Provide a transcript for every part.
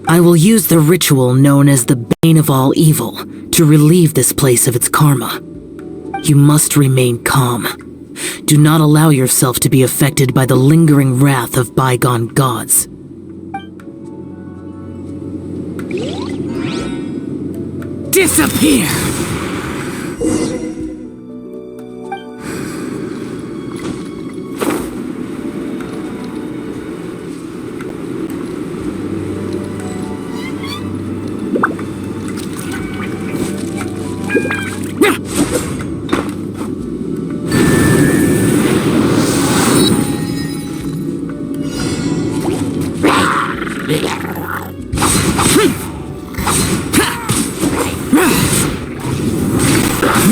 I will use the ritual known as the Bane of All Evil to relieve this place of its karma. You must remain calm. Do not allow yourself to be affected by the lingering wrath of bygone gods. Disappear!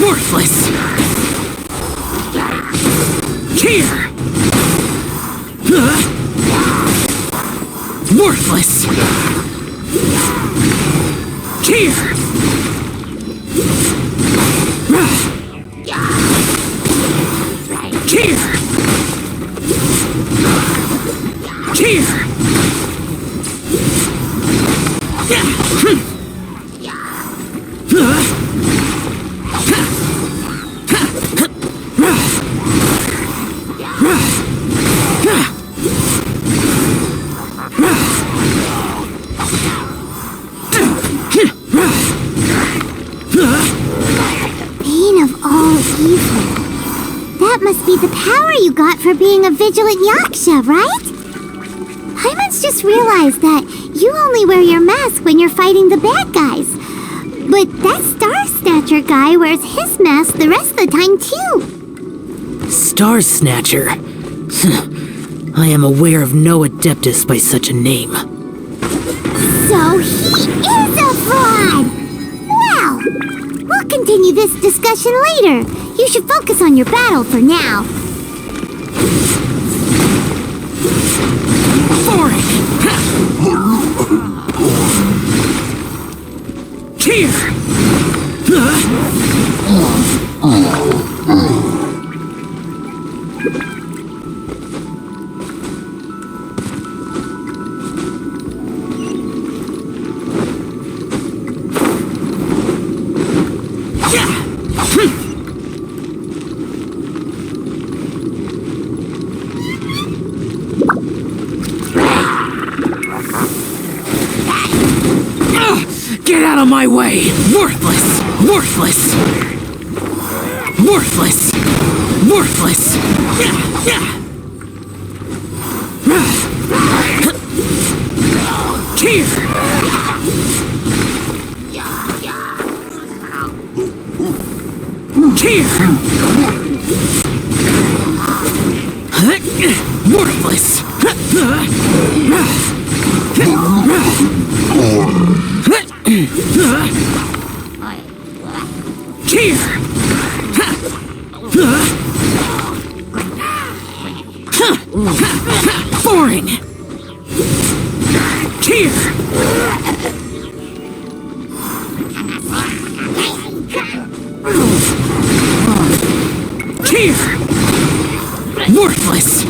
Worthless! Here! Worthless! Here! Here! Here! Must be the power you got for being a vigilant yaksha, right? Paimon's just realized that you only wear your mask when you're fighting the bad guys. But that Star Snatcher guy wears his mask the rest of the time, too. Star Snatcher? I am aware of no adeptus by such a name. So he is a fraud! Well, we'll continue this discussion later. You should focus on your battle for now. For it! Here! Get out of my way! Worthless! Worthless! Worthless! Worthless! Here! Worthless! Boring! Worthless!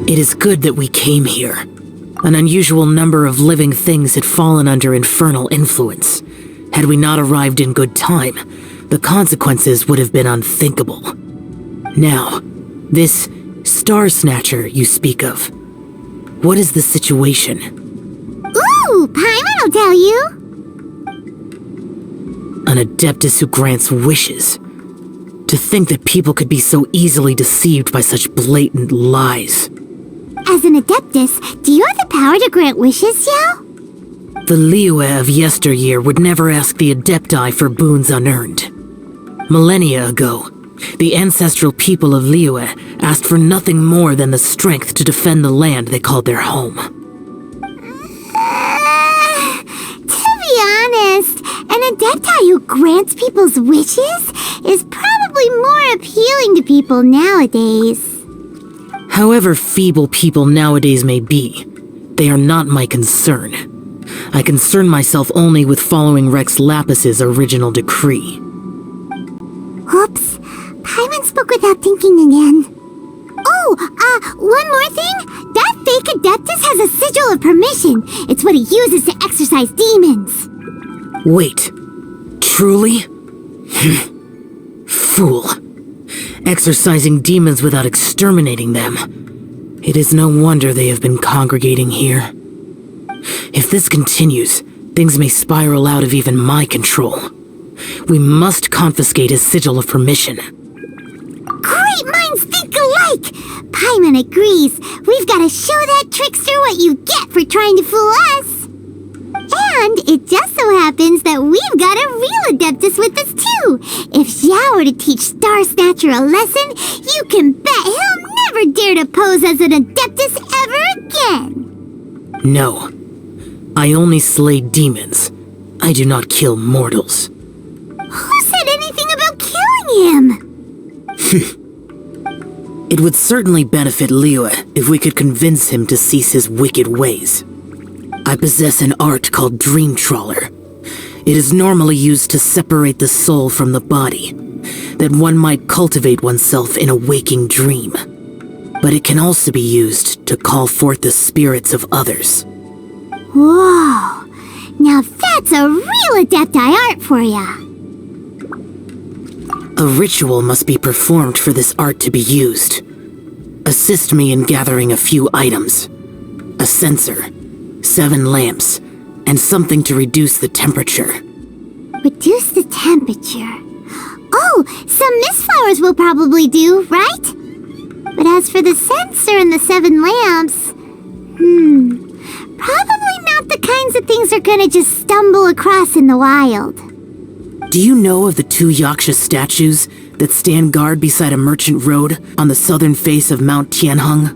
It is good that we came here. An unusual number of living things had fallen under infernal influence. Had we not arrived in good time, the consequences would have been unthinkable. Now, this Star Snatcher you speak of, what is the situation? Ooh, Paimon will tell you. An Adeptus who grants wishes. To think that people could be so easily deceived by such blatant lies. As an Adeptus, do you have the power to grant wishes, Xiao? The Liyue of yesteryear would never ask the Adepti for boons unearned. Millennia ago, the ancestral people of Liyue asked for nothing more than the strength to defend the land they called their home. To be honest, an Adepti who grants people's wishes is probably more appealing to people nowadays. However feeble people nowadays may be, they are not my concern. I concern myself only with following Rex Lapis's original decree. Oops, Paimon spoke without thinking again. Oh, one more thing. That fake Adeptus has a sigil of permission. It's what he uses to exorcise demons. Wait, truly? Fool. Exorcising demons without exterminating them. It is no wonder they have been congregating here. If this continues, things may spiral out of even my control. We must confiscate his sigil of permission. Great minds think alike! Paimon agrees. We've got to show that trickster what you get for trying to fool us. And it just so happens that we've got a real Adeptus with us too. If Xiao were to teach Star Snatcher a lesson, you can bet he'll never dare to pose as an Adeptus ever again. No. I only slay demons. I do not kill mortals. Who said anything about killing him? It would certainly benefit Liyue if we could convince him to cease his wicked ways. I possess an art called Dream Trawler. It is normally used to separate the soul from the body, that one might cultivate oneself in a waking dream. But it can also be used to call forth the spirits of others. Whoa! Now that's a real Adepti art for ya! A ritual must be performed for this art to be used. Assist me in gathering a few items. A censer, 7 lamps, and something to reduce the temperature. Reduce the temperature. Oh, some mist flowers will probably do, right? But as for the censer and the 7 lamps, probably not the kinds of things they're gonna just stumble across in the wild. Do you know of the 2 Yaksha statues that stand guard beside a merchant road on the southern face of Mount Tianheng?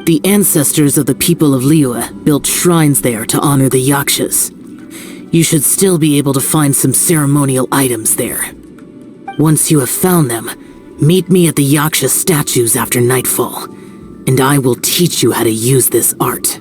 The ancestors of the people of Liyue built shrines there to honor the Yakshas. You should still be able to find some ceremonial items there. Once you have found them, meet me at the Yaksha statues after nightfall, and I will teach you how to use this art.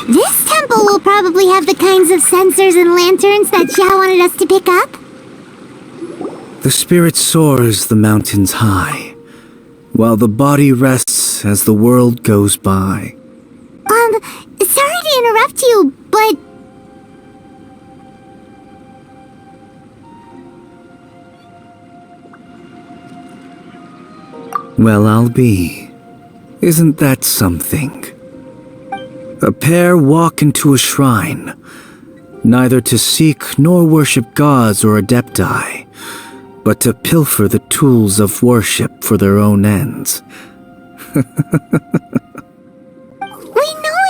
This temple will probably have the kinds of sensors and lanterns that Xiao wanted us to pick up. The spirit soars the mountains high, while the body rests as the world goes by. Sorry to interrupt you, but... Well, I'll be. Isn't that something? A pair walk into a shrine, neither to seek nor worship gods or adepti, but to pilfer the tools of worship for their own ends. We know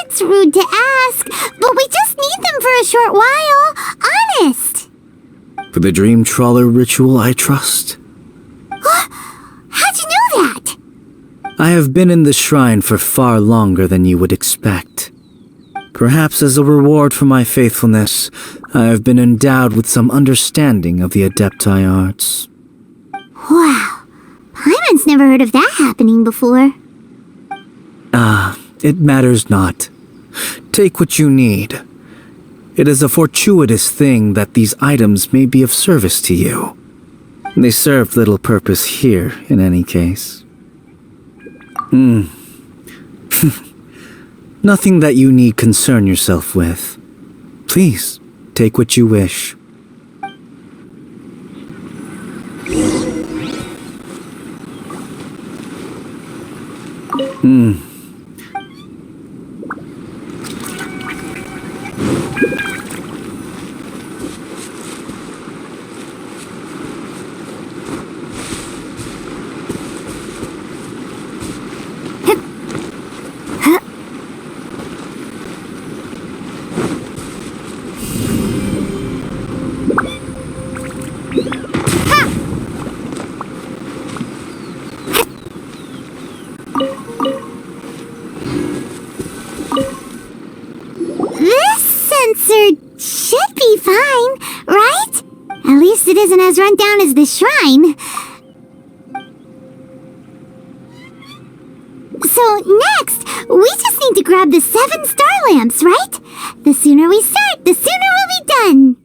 it's rude to ask, but we just need them for a short while. Honest. For the dream trawler ritual, I trust. How'd you know that? I have been in the shrine for far longer than you would expect. Perhaps as a reward for my faithfulness, I have been endowed with some understanding of the adepti arts. Wow. Paimon's never heard of that happening before. It matters not. Take what you need. It is a fortuitous thing that these items may be of service to you. They serve little purpose here, in any case. Nothing that you need concern yourself with. Please, take what you wish. This sensor should be fine, right? At least it isn't as run down as the shrine. So next, we just need to grab the 7 star lamps, right? The sooner we start, the sooner we'll be done.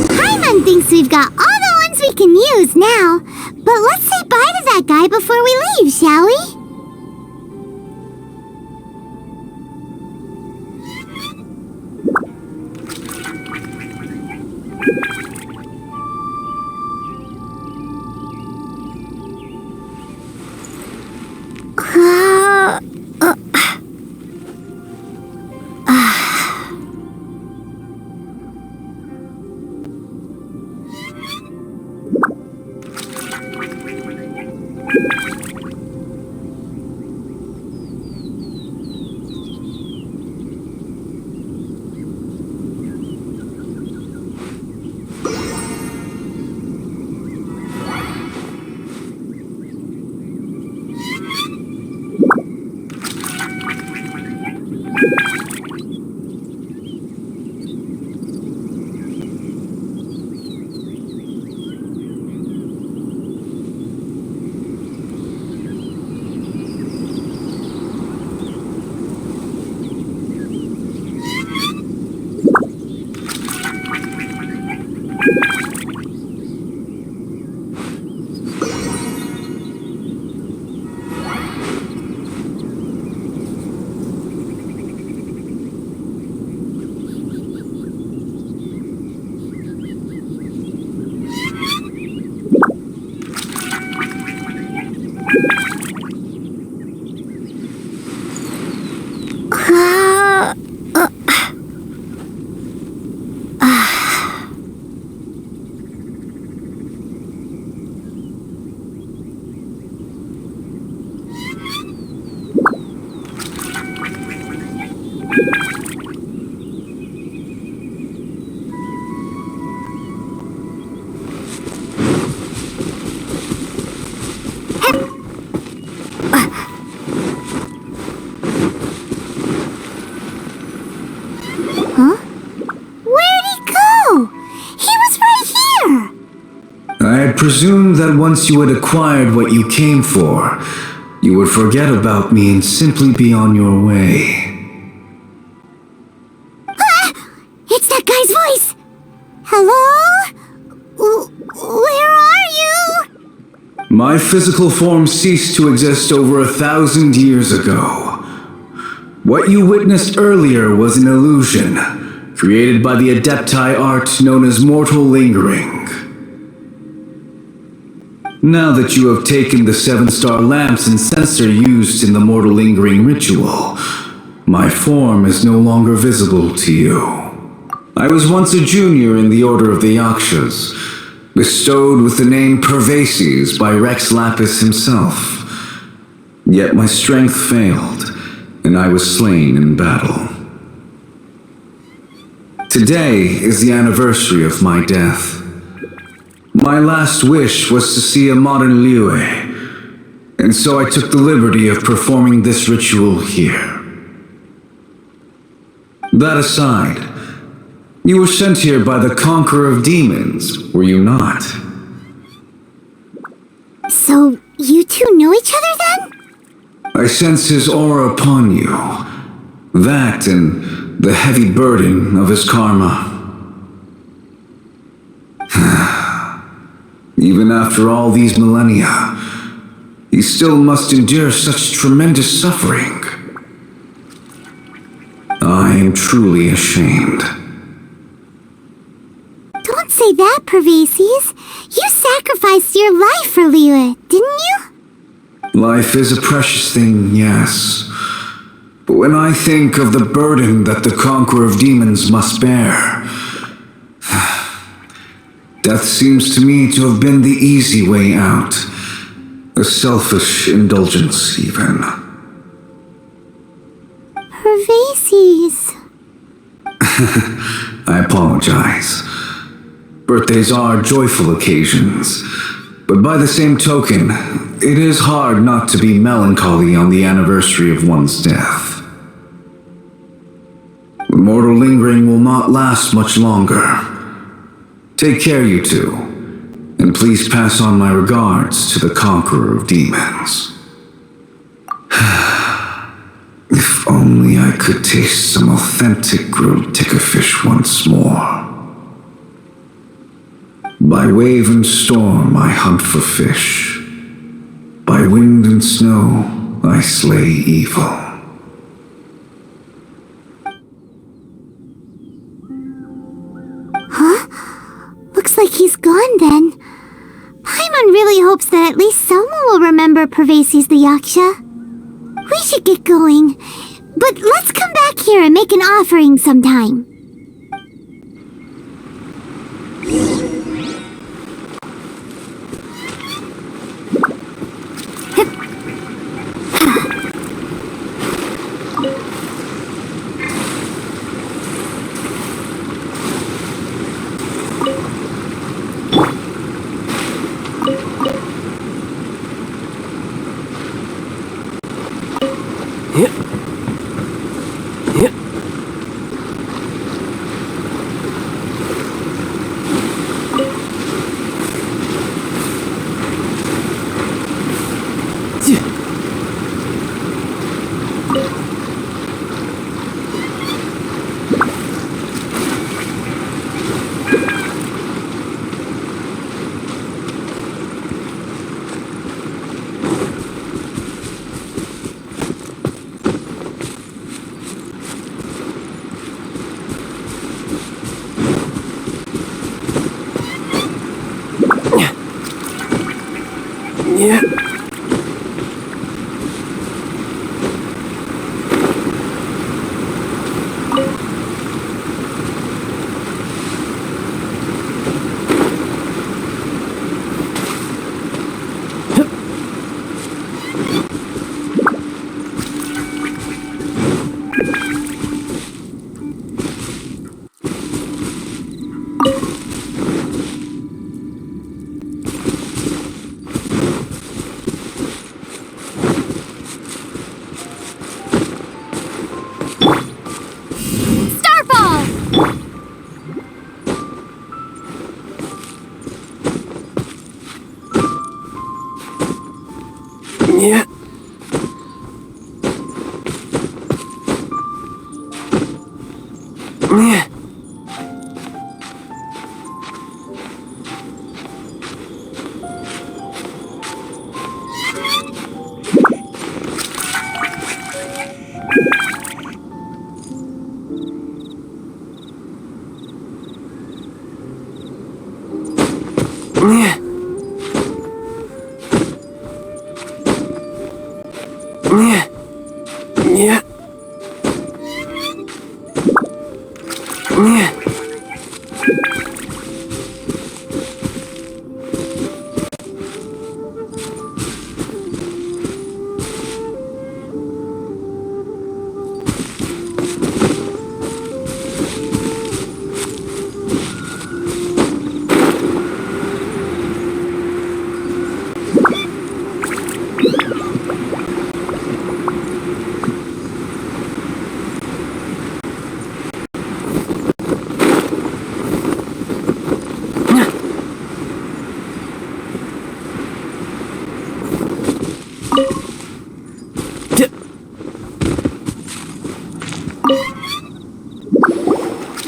Paimon thinks we've got all the ones we can use now. But let's say bye to that guy before we leave, shall we? I presumed that once you had acquired what you came for, you would forget about me and simply be on your way. It's that guy's voice! Hello? Where are you? My physical form ceased to exist over 1,000 years ago. What you witnessed earlier was an illusion, created by the Adepti art known as mortal lingering. Now that you have taken the 7-star lamps and censer used in the mortal lingering ritual, my form is no longer visible to you. I was once a junior in the Order of the Yakshas, bestowed with the name Pervases by Rex Lapis himself. Yet my strength failed, and I was slain in battle. Today is the anniversary of my death. My last wish was to see a modern Liyue, and so I took the liberty of performing this ritual here. That aside, you were sent here by the Conqueror of Demons, were you not? So, you two know each other then? I sense his aura upon you. That and the heavy burden of his karma. Even after all these millennia, he still must endure such tremendous suffering. I am truly ashamed. Don't say that, Pervases. You sacrificed your life for Liyue, didn't you? Life is a precious thing, yes. But when I think of the burden that the Conqueror of Demons must bear, death seems to me to have been the easy way out. A selfish indulgence, even. Pervases. I apologize. Birthdays are joyful occasions, but by the same token, it is hard not to be melancholy on the anniversary of one's death. The mortal lingering will not last much longer. Take care, you two, and please pass on my regards to the Conqueror of Demons. If only I could taste some authentic grilled tickerfish once more. By wave and storm I hunt for fish. By wind and snow I slay evil. Looks like he's gone then. Paimon really hopes that at least someone will remember Pervases the Yaksha. We should get going, but let's come back here and make an offering sometime.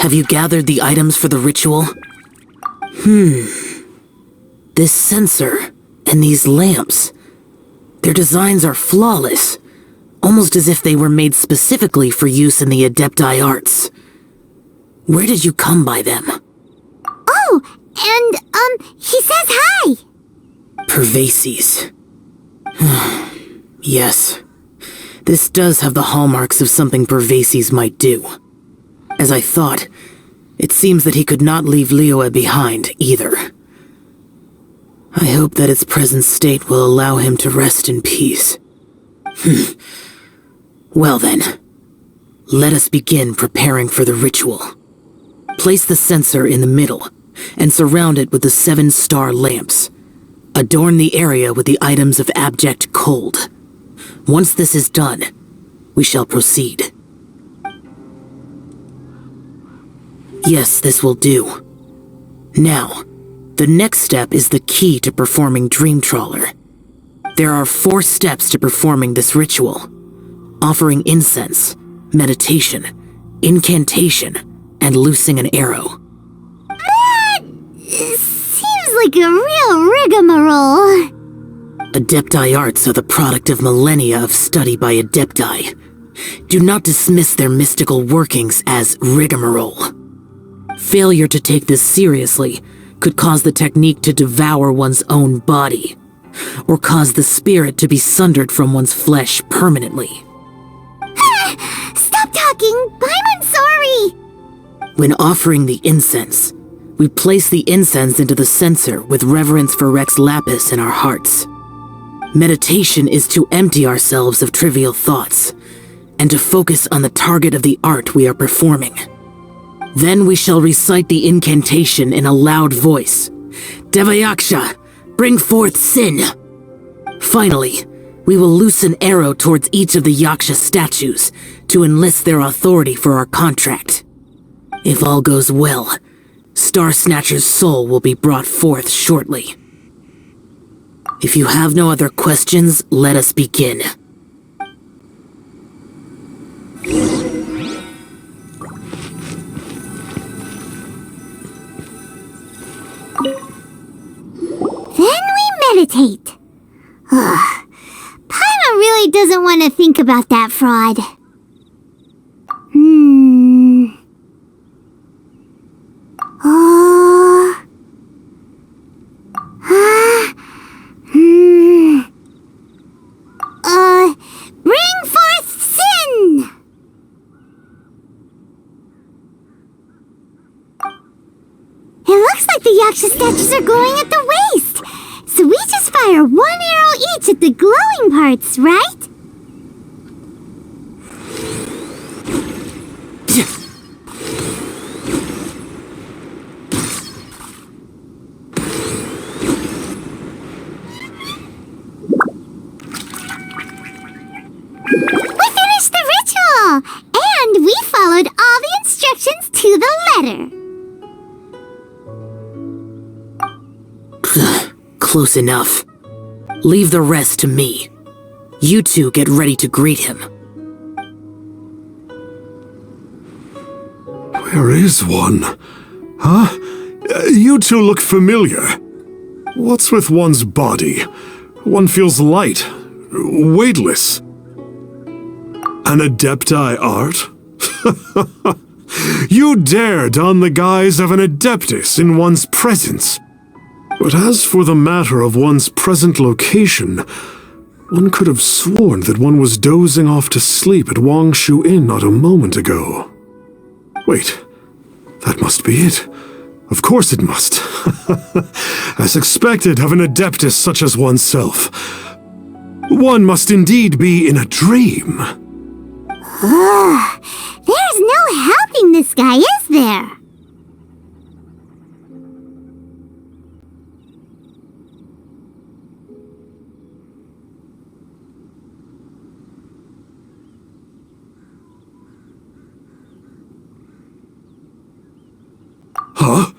Have you gathered the items for the ritual? This sensor and these lamps. Their designs are flawless, almost as if they were made specifically for use in the Adepti arts. Where did you come by them? Oh, and, he says hi! Pervases. Yes. This does have the hallmarks of something Pervases might do. As I thought, it seems that he could not leave Liyue behind, either. I hope that its present state will allow him to rest in peace. Well then, let us begin preparing for the ritual. Place the censer in the middle, and surround it with the 7-star lamps. Adorn the area with the items of abject cold. Once this is done, we shall proceed. Yes, this will do. Now, the next step is the key to performing Dream Trawler. There are 4 steps to performing this ritual: offering incense, meditation, incantation, and loosing an arrow. That seems like a real rigmarole. Adepti arts are the product of millennia of study by Adepti. Do not dismiss their mystical workings as rigmarole. Failure to take this seriously could cause the technique to devour one's own body, or cause the spirit to be sundered from one's flesh permanently. Stop talking! I'm sorry! When offering the incense, we place the incense into the censer with reverence for Rex Lapis in our hearts. Meditation is to empty ourselves of trivial thoughts, and to focus on the target of the art we are performing. Then we shall recite the incantation in a loud voice. Devayaksha, bring forth sin! Finally, We will loose an arrow towards each of the Yaksha statues to enlist their authority for our contract. If all goes well, Star Snatcher's soul will be brought forth shortly. If you have no other questions, let us begin. Then we meditate. Ugh. Paimon really doesn't want to think about that fraud. Bring forth sin! It looks like the Yaksha statues are glowing at the waist. So we just fire one arrow each at the glowing parts, right? We finished the ritual! And we followed all the instructions to the letter. Close enough. Leave the rest to me. You two get ready to greet him. Where is one? Huh? You two look familiar. What's with one's body? One feels light, weightless. An Adepti art? You dare don the guise of an Adeptus in one's presence. But as for the matter of one's present location, one could have sworn that one was dozing off to sleep at Wangshu Inn not a moment ago. Wait, that must be it. Of course it must. As expected of an Adeptus such as oneself. One must indeed be in a dream. There's no helping this guy, is there? Huh?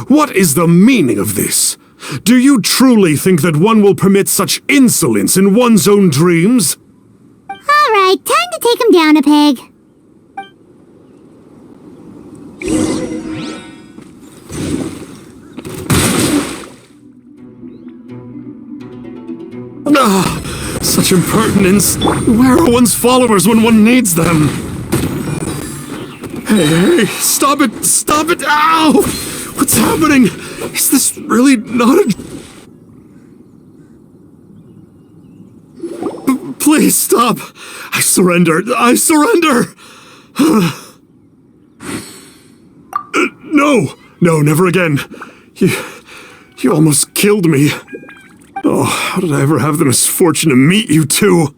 What is the meaning of this? Do you truly think that one will permit such insolence in one's own dreams? Alright, time to take him down a peg. Such impertinence. Where are one's followers when one needs them? Hey, stop it! Stop it! Ow! What's happening? Is this really not a... Please stop! I surrender! I surrender! No! No, never again. You almost killed me. Oh, how did I ever have the misfortune to meet you two?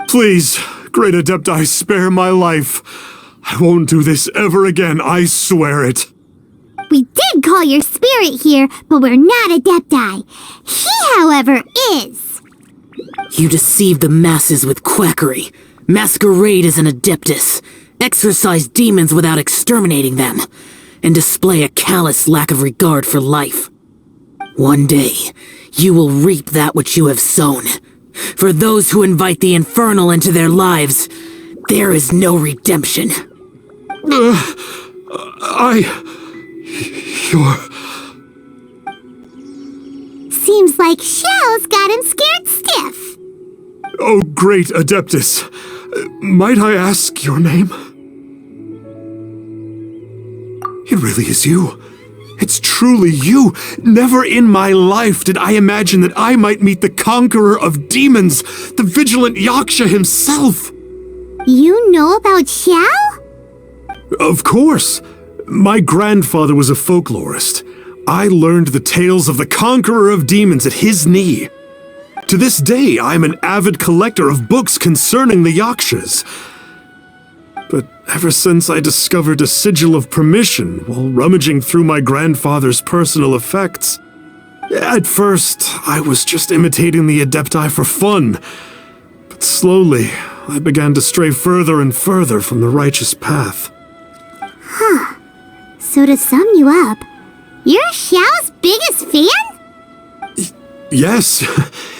Please, Great Adepti, spare my life. I won't do this ever again, I swear it. We did call your spirit here, but we're not Adepti. He, however, is. You deceive the masses with quackery, masquerade as an Adeptus, exorcise demons without exterminating them, and display a callous lack of regard for life. One day, you will reap that which you have sown. For those who invite the infernal into their lives, there is no redemption. You're... Seems like Shell's got him scared stiff. Oh, great Adeptus. Might I ask your name? It really is you. It's truly you. Never in my life did I imagine that I might meet the conqueror of demons, the vigilant Yaksha himself. You know about Shell? Of course. My grandfather was a folklorist. I learned the tales of the conqueror of demons at his knee. To this day, I'm an avid collector of books concerning the Yakshas. But ever since I discovered a sigil of permission while rummaging through my grandfather's personal effects, at first, I was just imitating the Adepti for fun. Slowly, I began to stray further and further from the righteous path. So to sum you up, you're Xiao's biggest fan? Yes,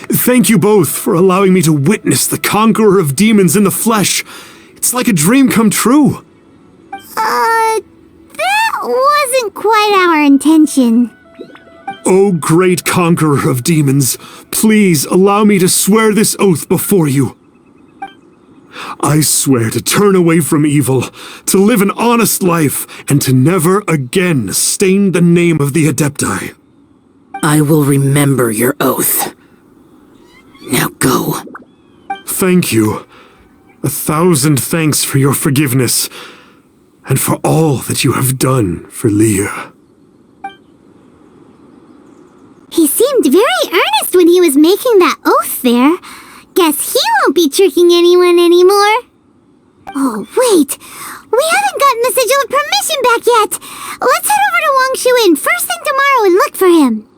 thank you both for allowing me to witness the conqueror of demons in the flesh. It's like a dream come true. That wasn't quite our intention. O great conqueror of demons, please allow me to swear this oath before you. I swear to turn away from evil, to live an honest life, and to never again stain the name of the Adepti. I will remember your oath. Now go. Thank you. 1,000 thanks for your forgiveness, and for all that you have done for Leah. He seemed very earnest when he was making that oath there. Guess he won't be tricking anyone anymore. Oh, wait. We haven't gotten the sigil of permission back yet. Let's head over to Wang Shuin first thing tomorrow and look for him.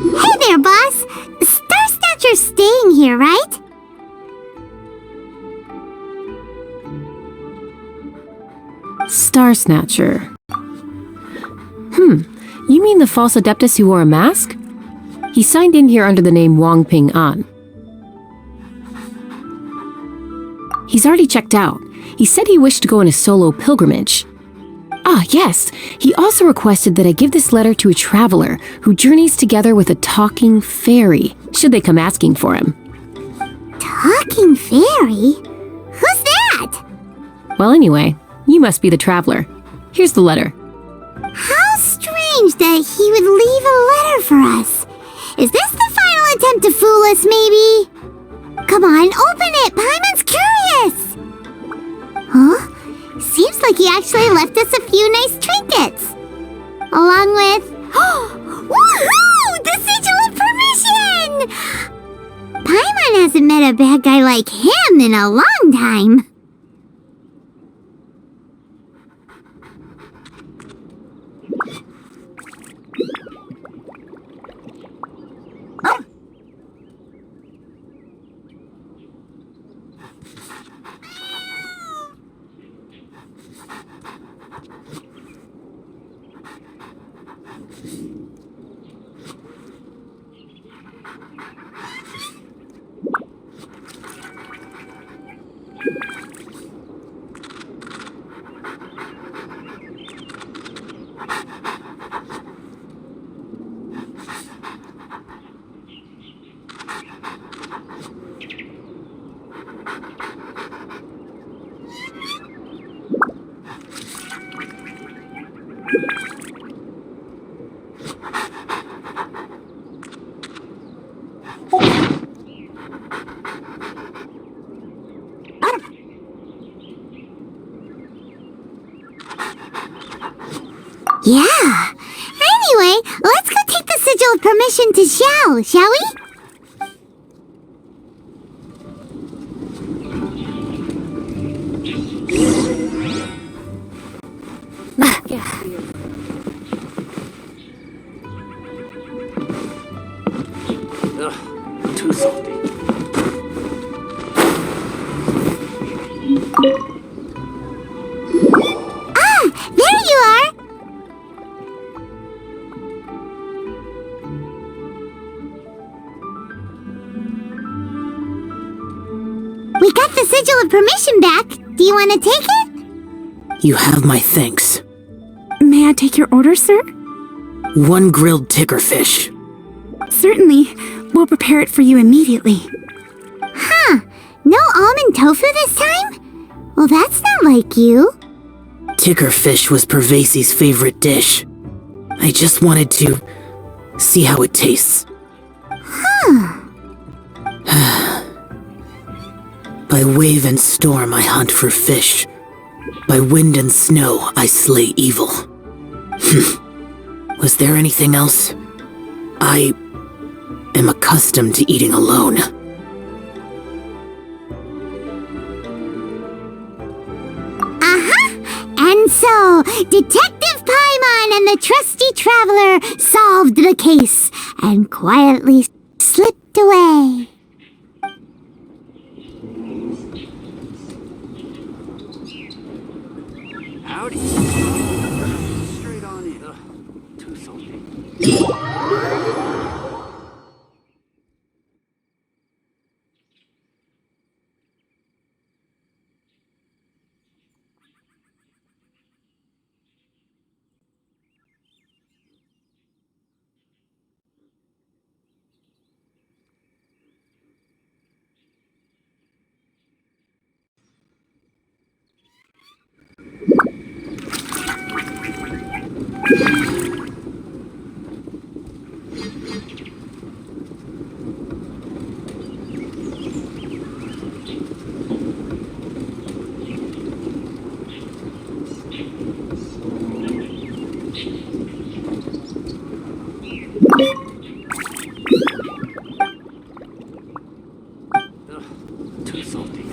Hey there, boss. Star Snatcher's staying here, right? Star Snatcher. You mean the false Adeptus who wore a mask? He signed in here under the name Wang Ping An. He's already checked out. He said he wished to go on a solo pilgrimage. Ah, yes. He also requested that I give this letter to a traveler who journeys together with a talking fairy, should they come asking for him. Talking fairy? Who's that? Well, anyway, you must be the traveler. Here's the letter. How strange that he would leave a letter for us. Is this the final attempt to fool us, maybe? Come on, open it! Paimon's curious! Huh? Seems like he actually left us a few nice trinkets. Along with... Woohoo! The sigil of permission! Paimon hasn't met a bad guy like him in a long time. Yeah. Anyway, let's go take the sigil of permission to Xiao, shall we? Too salty. Ah, there you are! We got the sigil of permission back. Do you want to take it? You have my thanks. May I take your order, sir? 1 grilled ticker fish. Certainly. We'll prepare it for you immediately. Huh. No almond tofu this time? Well, that's not like you. Ticker fish was Pervasi's favorite dish. I just wanted to see how it tastes. By wave and storm I hunt for fish. By wind and snow I slay evil. Was there anything else? I am accustomed to eating alone. And so, Detective Paimon and the trusty traveler solved the case and quietly slipped away. Howdy. Straight on in. Ugh, too salty. Too salty.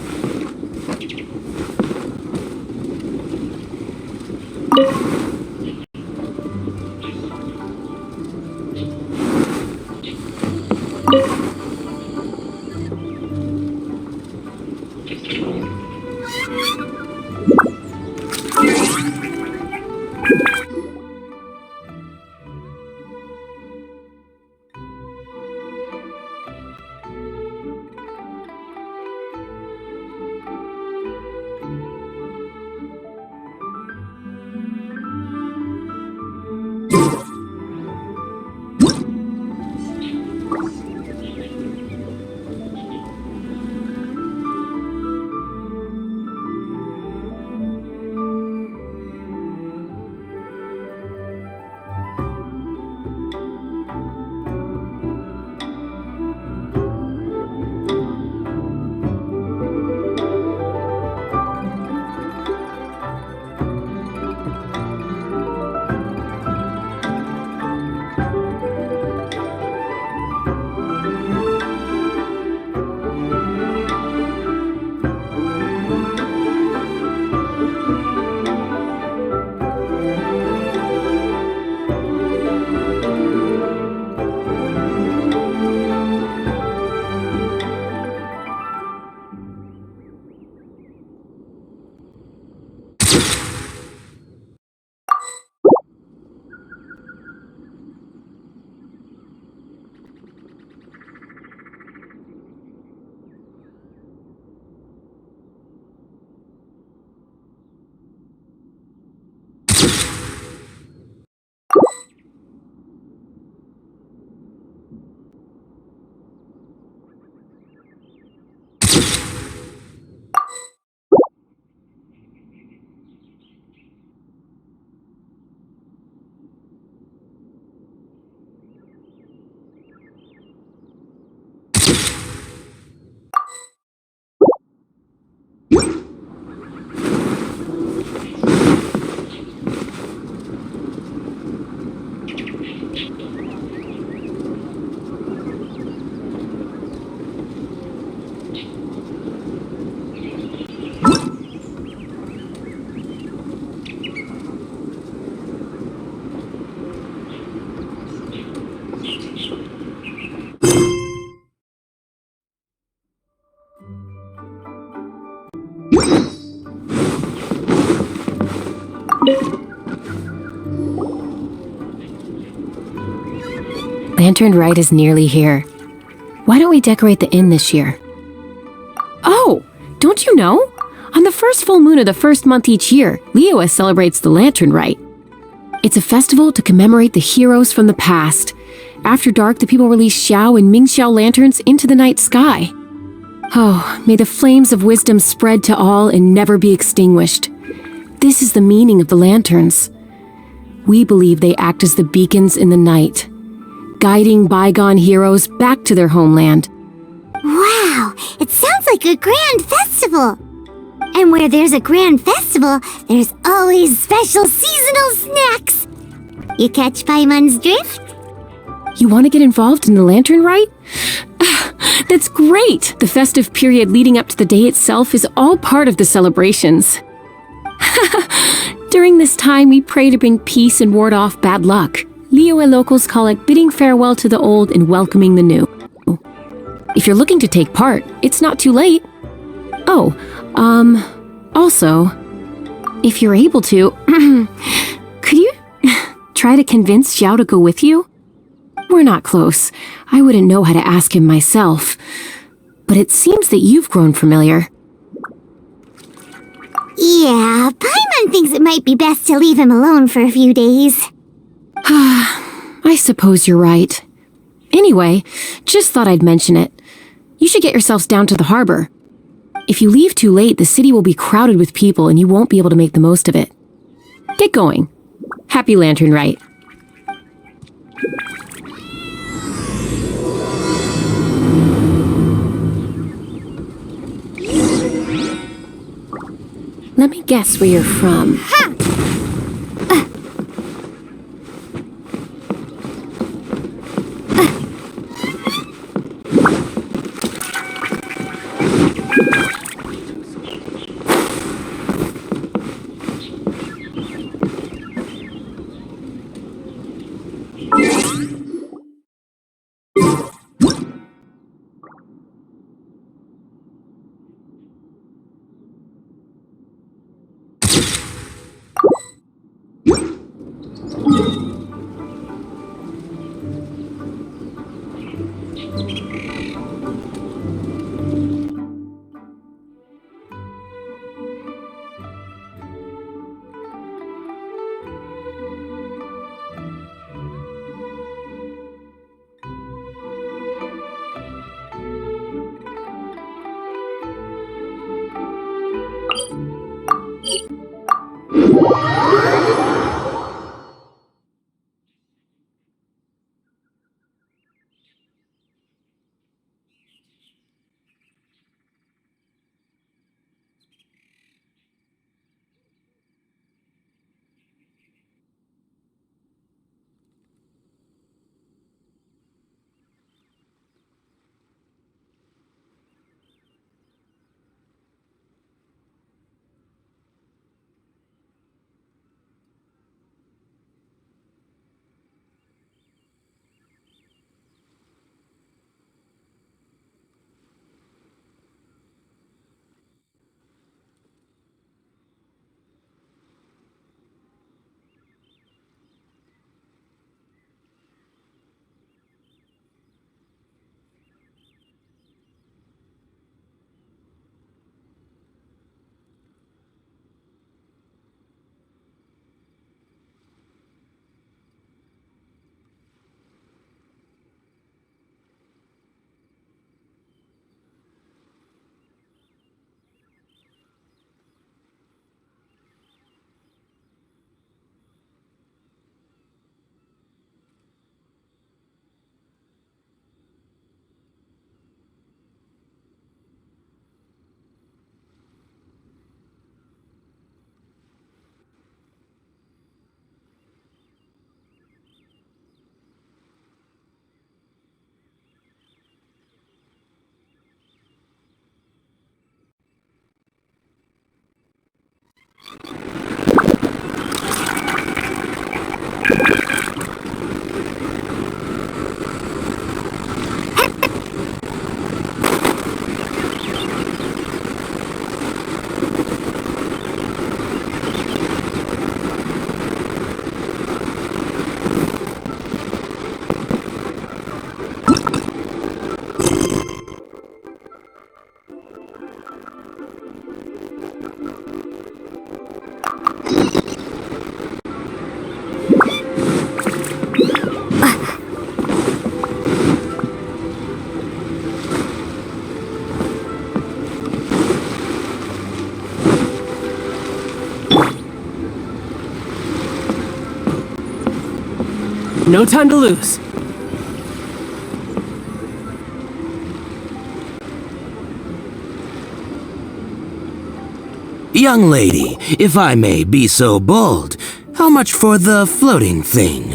Lantern Rite is nearly here. Why don't we decorate the inn this year? Oh, don't you know? On the first full moon of the first month each year, Liyue celebrates the Lantern Rite. It's a festival to commemorate the heroes from the past. After dark, the people release Xiao and Mingxiao lanterns into the night sky. Oh, may the flames of wisdom spread to all and never be extinguished. This is the meaning of the lanterns. We believe they act as the beacons in the night, guiding bygone heroes back to their homeland. Wow, it sounds like a grand festival. And where there's a grand festival, there's always special seasonal snacks. You catch Paimon's drift? You want to get involved in the Lantern Rite? That's great! The festive period leading up to the day itself is all part of the celebrations. During this time, we pray to bring peace and ward off bad luck. Liyue locals call it bidding farewell to the old and welcoming the new. If you're looking to take part, it's not too late. Oh, also, if you're able to, could you try to convince Xiao to go with you? We're not close. I wouldn't know how to ask him myself. But it seems that you've grown familiar. Yeah, Paimon thinks it might be best to leave him alone for a few days. I suppose you're right. Anyway, just thought I'd mention it. You should get yourselves down to the harbor. If you leave too late, the city will be crowded with people and you won't be able to make the most of it. Get going. Happy Lantern Rite. Let me guess where you're from. No time to lose. Young lady, if I may be so bold, how much for the floating thing,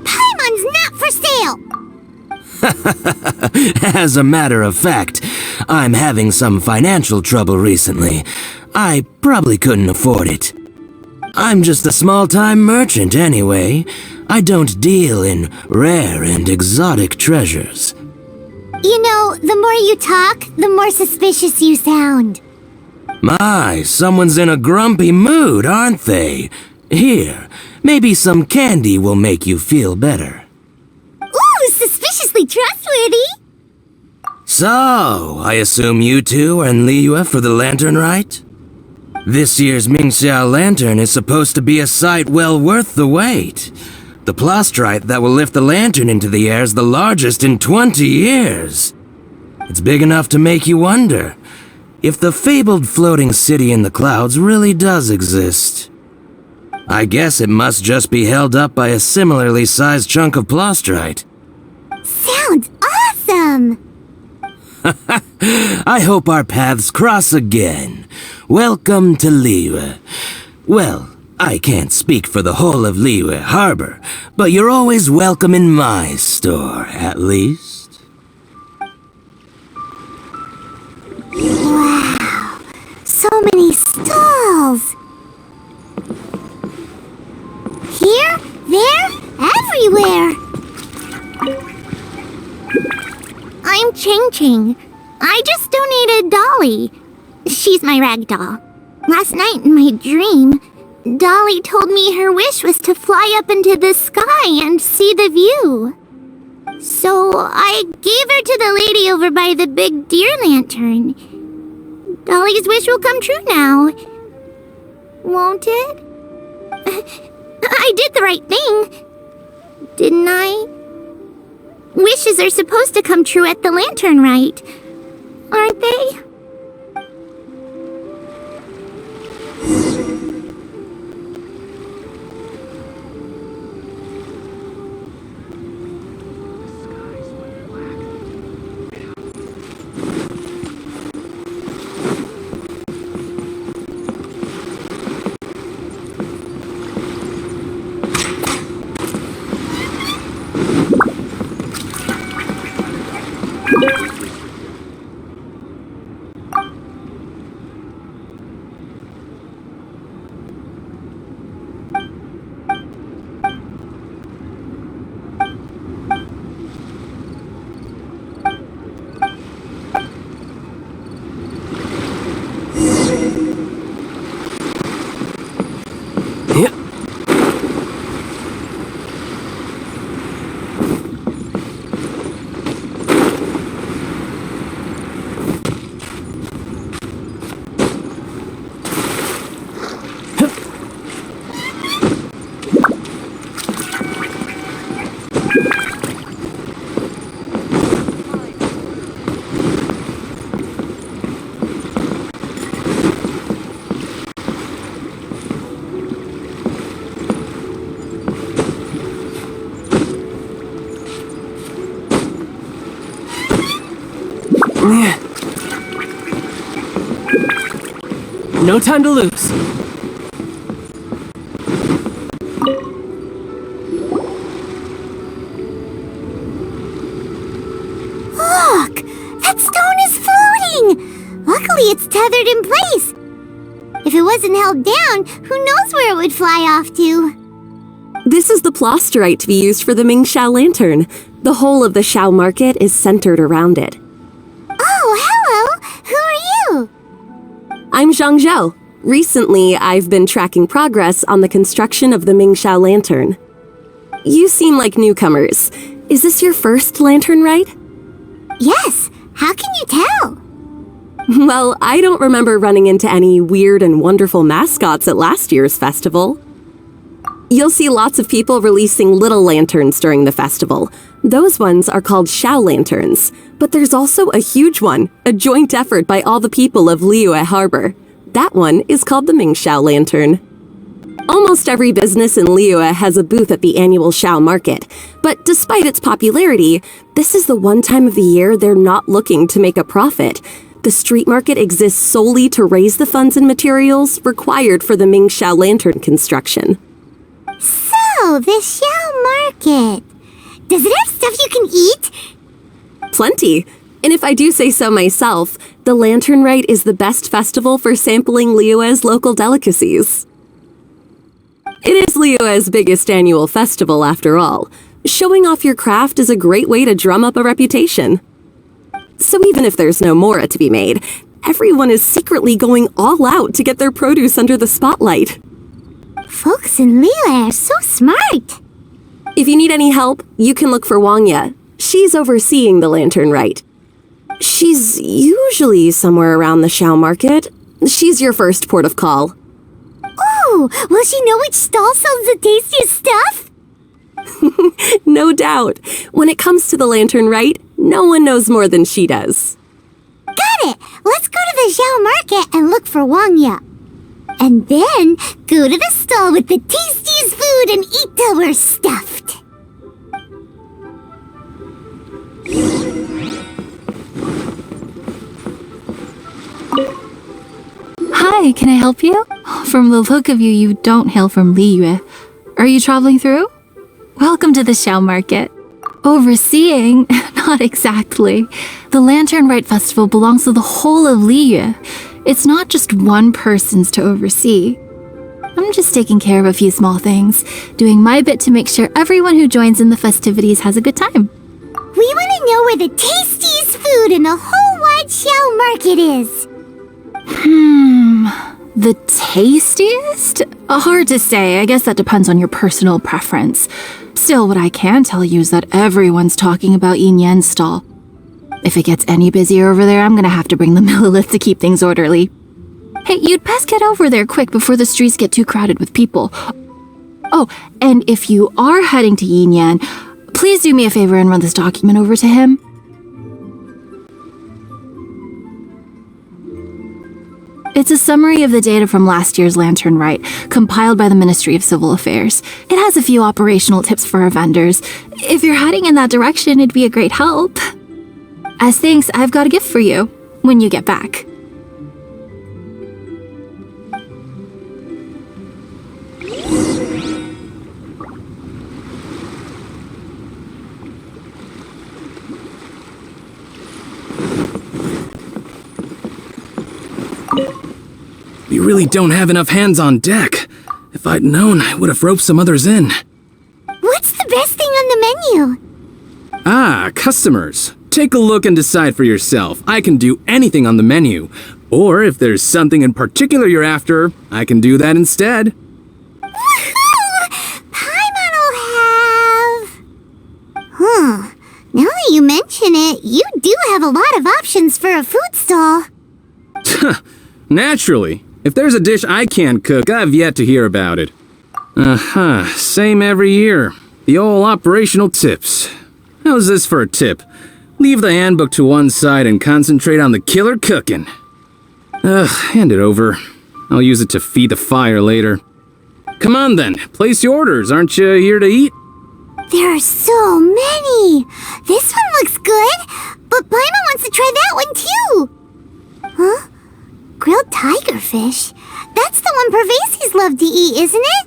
Paimon's not for sale! As a matter of fact, I'm having some financial trouble recently. I probably couldn't afford it. I'm just a small-time merchant anyway. I don't deal in rare and exotic treasures. You know, the more you talk, the more suspicious you sound. My, someone's in a grumpy mood, aren't they? Here, maybe some candy will make you feel better. Ooh, suspiciously trustworthy! So, I assume you two are in Liyue for the lantern rite? This year's Mingxiao lantern is supposed to be a sight well worth the wait. The plastrite that will lift the lantern into the air is the largest in 20 years. It's big enough to make you wonder if the fabled floating city in the clouds really does exist. I guess it must just be held up by a similarly sized chunk of plastrite. Sounds awesome! I hope our paths cross again. Welcome to Liyue. Well, I can't speak for the whole of Liyue Harbor, but you're always welcome in my store, at least. Wow, so many stalls! Here, there, everywhere! I'm Ching Ching. I just donated Dolly. She's my rag doll. Last night in my dream, Dolly told me her wish was to fly up into the sky and see the view. So I gave her to the lady over by the big deer lantern. Dolly's wish will come true now. Won't it? I did the right thing, didn't I? Wishes are supposed to come true at the lantern rite, aren't they? No time to lose. Look! That stone is floating! Luckily it's tethered in place. If it wasn't held down, who knows where it would fly off to? This is the plasterite to be used for the Mingxiao lantern. The whole of the Xiao market is centered around it. Oh, hello! Who are you? I'm Zhang Zhou. Recently, I've been tracking progress on the construction of the Mingxiao lantern. You seem like newcomers. Is this your first lantern rite? Yes, how can you tell? Well, I don't remember running into any weird and wonderful mascots at last year's festival. You'll see lots of people releasing little lanterns during the festival. Those ones are called Xiao lanterns. But there's also a huge one, a joint effort by all the people of Liyue Harbor. That one is called the Mingxiao Lantern. Almost every business in Liyue has a booth at the annual Xiao Market, but despite its popularity, this is the one time of the year they're not looking to make a profit. The street market exists solely to raise the funds and materials required for the Mingxiao Lantern construction. So, the Xiao Market. Does it have stuff you can eat? Plenty. And if I do say so myself, the Lantern Rite is the best festival for sampling Liyue's local delicacies. It is Liyue's biggest annual festival, after all. Showing off your craft is a great way to drum up a reputation. So even if there's no mora to be made, everyone is secretly going all out to get their produce under the spotlight. Folks in Liyue are so smart. If you need any help, you can look for Wangya. She's overseeing the Lantern Rite. She's usually somewhere around the Xiao Market. She's your first port of call. Oh, will she know which stall sells the tastiest stuff? No doubt. When it comes to the Lantern Rite, no one knows more than she does. Got it! Let's go to the Xiao Market and look for Wangya. And then go to the stall with the tastiest food and eat till we're stuffed. Hi, can I help you? From the look of you, you don't hail from Liyue. Are you traveling through? Welcome to the Xiao Market. Overseeing? Not exactly. The Lantern Rite Festival belongs to the whole of Liyue. It's not just one person's to oversee. I'm just taking care of a few small things, doing my bit to make sure everyone who joins in the festivities has a good time. We want to know where the tastiest food in the whole wide Xiao Market is. The tastiest? Hard to say. I guess that depends on your personal preference. Still, what I can tell you is that everyone's talking about Yin Yan's stall. If it gets any busier over there, I'm gonna have to bring the millilith to keep things orderly. Hey, you'd best get over there quick before the streets get too crowded with people. Oh, and if you are heading to Yin Yan, please do me a favor and run this document over to him. It's a summary of the data from last year's Lantern Rite, compiled by the Ministry of Civil Affairs. It has a few operational tips for our vendors. If you're heading in that direction, it'd be a great help. As thanks, I've got a gift for you when you get back. We really don't have enough hands on deck. If I'd known, I would have roped some others in. What's the best thing on the menu? Ah, customers. Take a look and decide for yourself. I can do anything on the menu. Or if there's something in particular you're after, I can do that instead. Woohoo! Paimon will have... Now that you mention it, you do have a lot of options for a food stall. Naturally. If there's a dish I can't cook, I've yet to hear about it. Same every year. The old operational tips. How's this for a tip? Leave the handbook to one side and concentrate on the killer cooking. Hand it over. I'll use it to feed the fire later. Come on then, place your orders. Aren't you here to eat? There are so many. This one looks good, but Paimon wants to try that one too. Huh? Grilled tigerfish? That's the one Pervasi's love to eat, isn't it?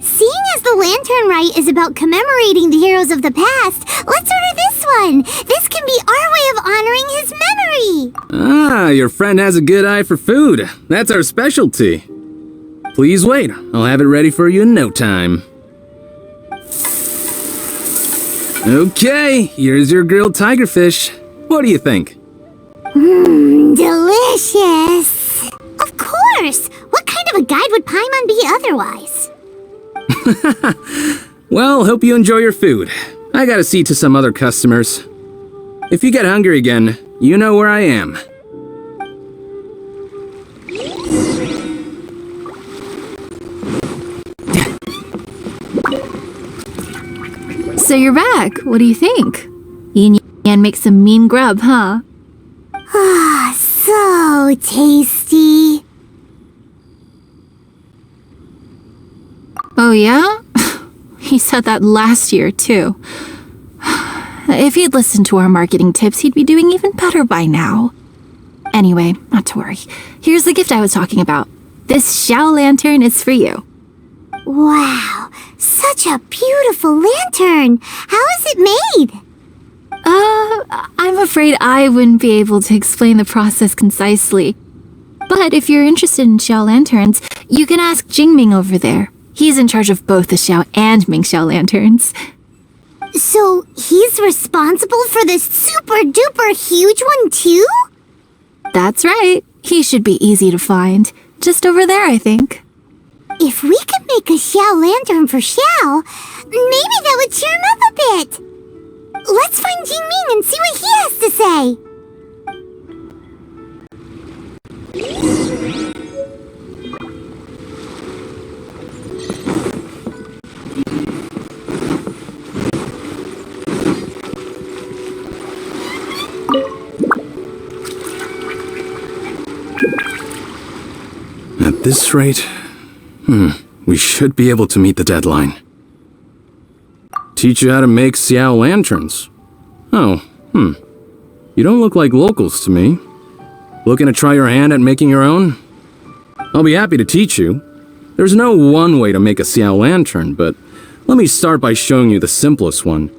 Seeing as the Lantern Rite is about commemorating the heroes of the past, let's order this one. This can be our way of honoring his memory. Ah, your friend has a good eye for food. That's our specialty. Please wait. I'll have it ready for you in no time. Okay, here's your grilled tigerfish. What do you think? Delicious. Of course. What kind of a guide would Paimon be otherwise? Well, hope you enjoy your food. I gotta see to some other customers. If you get hungry again, you know where I am. So you're back. What do you think? Yin Yan makes some mean grub, huh? Ah, so tasty. Oh yeah? He said that last year, too. If he'd listened to our marketing tips, he'd be doing even better by now. Anyway, not to worry. Here's the gift I was talking about. This Xiao lantern is for you. Wow, such a beautiful lantern. How is it made? I'm afraid I wouldn't be able to explain the process concisely. But if you're interested in Xiao lanterns, you can ask Jingming over there. He's in charge of both the Xiao and Mingxiao lanterns. So he's responsible for this super duper huge one too? That's right. He should be easy to find. Just over there, I think. If we could make a Xiao lantern for Xiao, maybe that would cheer him up a bit. Let's find Jingming and see what he has to say. At this rate, we should be able to meet the deadline. Teach you how to make Xiao lanterns. Oh, You don't look like locals to me. Looking to try your hand at making your own? I'll be happy to teach you. There's no one way to make a Xiao lantern, but let me start by showing you the simplest one.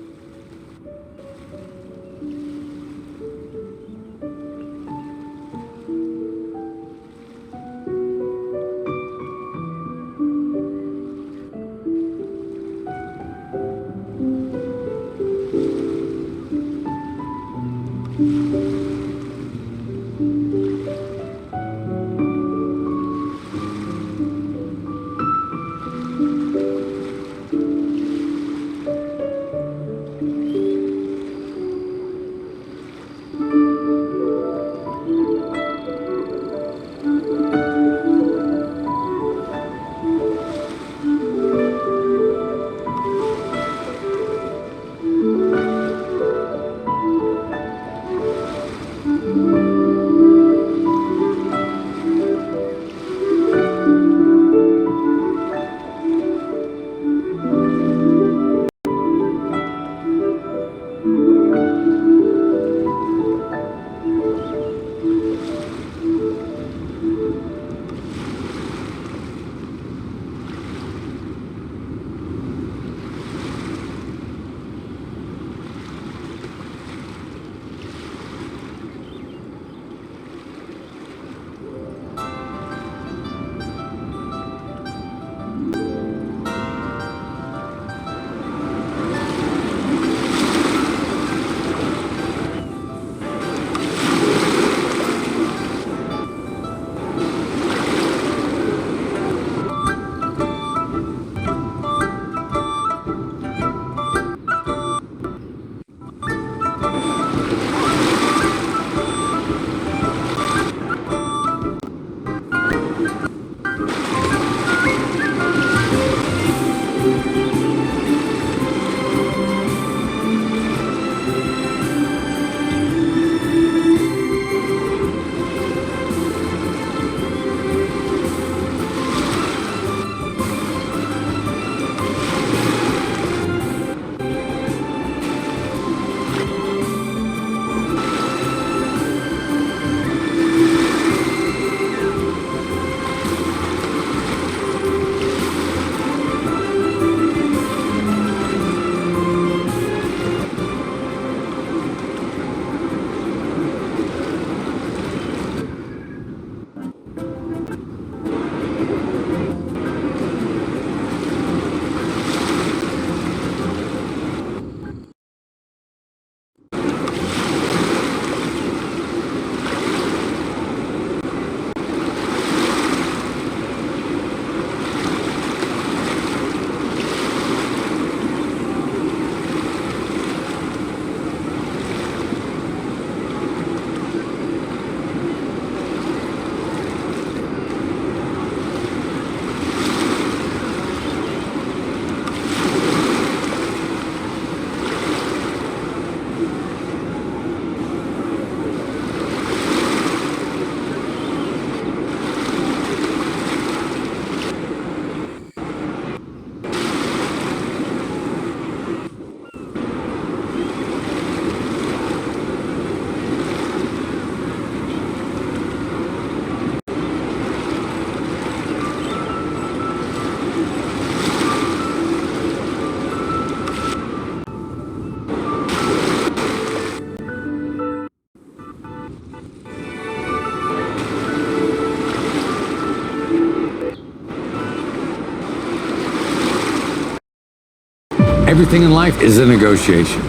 Everything in life is a negotiation.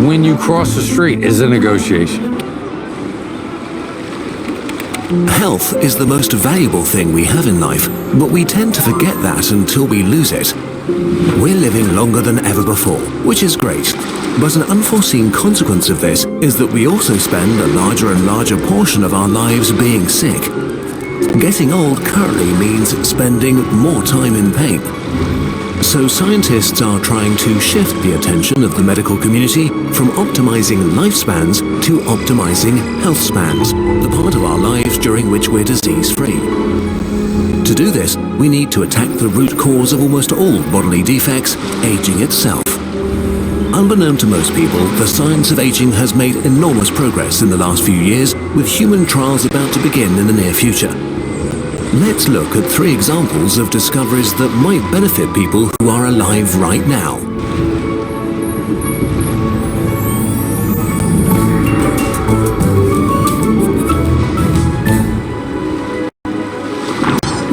When you cross the street is a negotiation. Health is the most valuable thing we have in life, but we tend to forget that until we lose it. We're living longer than ever before, which is great. But an unforeseen consequence of this is that we also spend a larger and larger portion of our lives being sick. Getting old currently means spending more time in pain. So scientists are trying to shift the attention of the medical community from optimizing lifespans to optimizing health spans, the part of our lives during which we're disease-free. To do this, we need to attack the root cause of almost all bodily defects, aging itself. Unbeknown to most people, the science of aging has made enormous progress in the last few years, with human trials about to begin in the near future. Let's look at 3 examples of discoveries that might benefit people who are alive right now.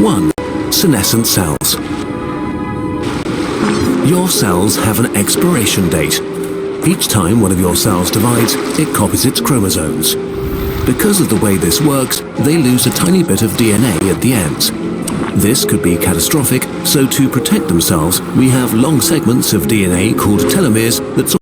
One, senescent cells. Your cells have an expiration date. Each time one of your cells divides, it copies its chromosomes. Because of the way this works, they lose a tiny bit of DNA at the ends. This could be catastrophic, so to protect themselves, we have long segments of DNA called telomeres that